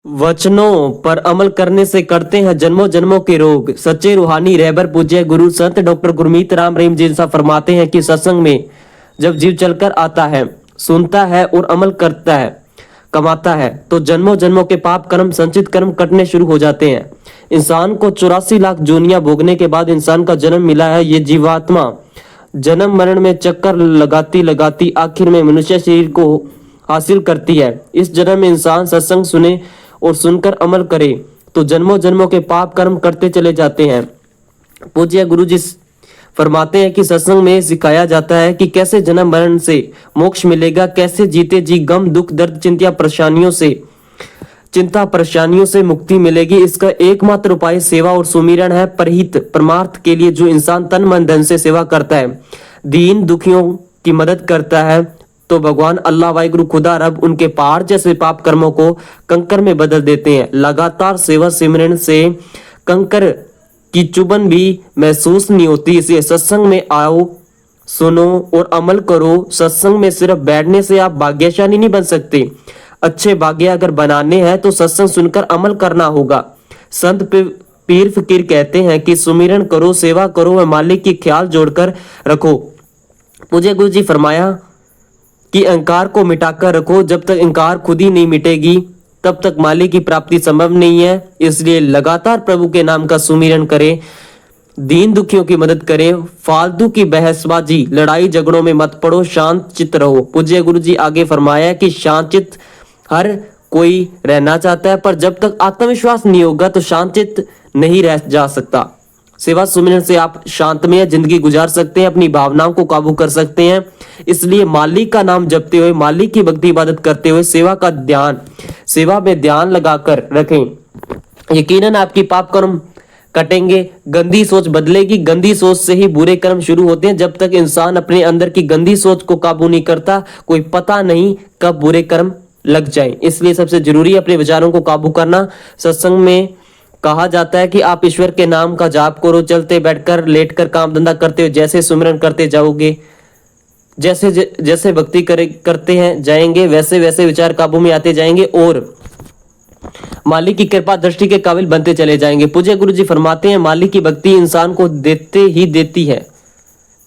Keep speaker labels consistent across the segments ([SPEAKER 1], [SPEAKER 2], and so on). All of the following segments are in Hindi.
[SPEAKER 1] वचनों पर अमल करने से करते हैं जन्मों जन्मों के रोग। सच्चे रूहानी रहबर पूज्य गुरु संत डॉक्टर गुरमीत राम रहीम जी साहब फरमाते हैं कि सत्संग में जब जीव चलकर आता है, सुनता है और अमल करता है, कमाता है, तो जन्मों जन्मों के पाप कर्म, संचित कर्म कटने शुरू हो जाते हैं। इंसान को 84 लाख जोनियां भोगने के बाद इंसान का जन्म मिला है। ये जीवात्मा जन्म मरण में चक्कर लगाती लगाती आखिर में मनुष्य शरीर को हासिल करती है। इस जन्म में इंसान सत्संग सुने और सुनकर अमल करे तो जन्मों जन्मों के पाप कर्म करते चले जाते हैं। पूज्य गुरु जी फरमाते हैं कि सत्संग में सिखाया जाता है कि कैसे जन्म मरण से मोक्ष मिलेगा, कैसे जीते जी गम दुख दर्द चिंता परेशानियों से मुक्ति मिलेगी। इसका एकमात्र उपाय सेवा और सुमिरन है। परहित परमार्थ के लिए जो इंसान तन मन धन से सेवा करता है, दीन दुखियों की मदद करता है, तो भगवान अल्लाह वाहिगुरु खुदा रब उनके पहाड़ जैसे पाप कर्मों को कंकर में बदल देते हैं। लगातार सेवा सिमरन से कंकर की चुभन भी महसूस नहीं होती। इसलिए सत्संग में आओ, सुनो और अमल करो। सत्संग में सिर्फ बैठने से आप भाग्यशाली नहीं बन सकते। अच्छे भाग्य अगर बनाने हैं तो सत्संग सुनकर अमल करना होगा। संत पीर फकीर कहते हैं कि सुमिरन करो, सेवा करो व मालिक की ख्याल जोड़कर रखो। पूज्य गुरु जी फरमाया कि अहंकार को मिटाकर रखो। जब तक अहंकार खुद ही नहीं मिटेगी तब तक मालिक की प्राप्ति संभव नहीं है। इसलिए लगातार प्रभु के नाम का सुमिरन करें, दीन दुखियों की मदद करें, फालतू की बहसबाजी लड़ाई झगड़ों में मत पड़ो, शांत चित्त रहो। पूज्य गुरु जी आगे फरमाया कि शांत चित्त हर कोई रहना चाहता है, पर जब तक आत्मविश्वास नहीं होगा तो शांत चित्त नहीं रह जा सकता। सेवा सुमिरन से आप शांतमय जिंदगी गुजार सकते हैं, अपनी भावनाओं को काबू कर सकते हैं। इसलिए मालिक का नाम जपते हुए, मालिक की भक्ति इबादत करते हुए सेवा में ध्यान लगाकर रखें। यकीनन आपकी पाप कर्म कटेंगे, गंदी सोच बदलेगी। गंदी सोच से ही बुरे कर्म शुरू होते हैं। जब तक इंसान अपने अंदर की गंदी सोच को काबू नहीं करता, कोई पता नहीं कब बुरे कर्म लग जाए। इसलिए सबसे जरूरी है अपने विचारों को काबू करना। सत्संग में कहा जाता है कि आप ईश्वर के नाम का जाप करो, चलते बैठकर लेटकर काम धंधा करते हुए जैसे सुमिरन करते जाओगे, जैसे जैसे भक्ति करते हैं जाएंगे, वैसे वैसे विचार काबू में आते जाएंगे और मालिक की कृपा दृष्टि के काबिल बनते चले जाएंगे। पूज्य गुरु जी फरमाते हैं मालिक की भक्ति इंसान को देते ही देती है,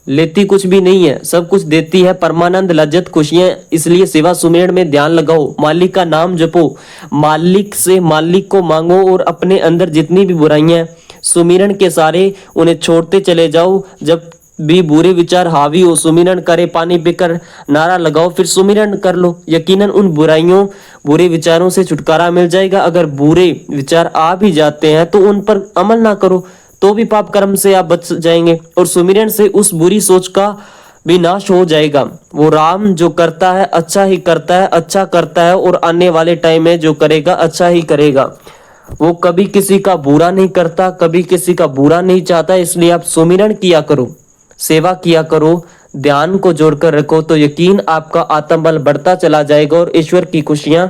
[SPEAKER 1] लेती कुछ भी नहीं है, सब कुछ देती है, परमानंद लज्जत खुशियां। इसलिए सेवा सुमिरन में ध्यान लगाओ, मालिक का नाम जपो, मालिक से मालिक को मांगो और अपने अंदर जितनी भी बुराइयां सुमिरन के सारे उन्हें छोड़ते चले जाओ। जब भी बुरे विचार हावी हो, सुमिरन करे, पानी पीकर नारा लगाओ, फिर सुमिरन कर लो। यकीनन उन बुरे विचारों से छुटकारा मिल जाएगा। अगर बुरे विचार आ भी जाते हैं तो उन पर अमल ना करो तो भी पाप कर्म से आप बच जाएंगे और सुमिरन से उस बुरी सोच का भी नाश हो जाएगा। वो राम जो करता है अच्छा ही करता है, अच्छा करता है और आने वाले टाइम में जो करेगा अच्छा ही करेगा। वो कभी किसी का बुरा नहीं करता, कभी किसी का बुरा नहीं चाहता। इसलिए आप सुमिरन किया करो, सेवा किया करो, ध्यान को जोड़कर रखो, तो यकीन आपका आत्मबल बढ़ता चला जाएगा और ईश्वर की खुशियां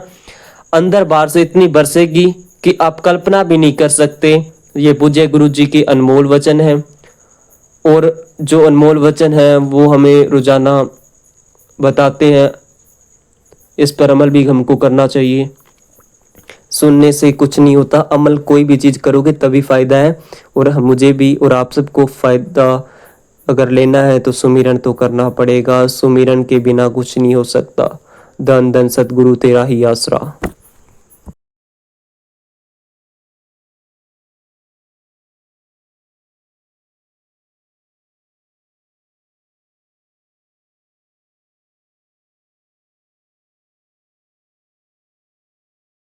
[SPEAKER 1] अंदर बाहर से इतनी बरसेगी कि आप कल्पना भी नहीं कर सकते। ये पूज्य गुरु जी के अनमोल वचन है और जो अनमोल वचन है वो हमें रोजाना बताते हैं। इस पर अमल भी हमको करना चाहिए। सुनने से कुछ नहीं होता, अमल कोई भी चीज करोगे तभी फायदा है। और मुझे भी और आप सबको फायदा अगर लेना है तो सुमिरन तो करना पड़ेगा। सुमिरन के बिना कुछ नहीं हो सकता। धन धन सतगुरु तेरा ही आसरा।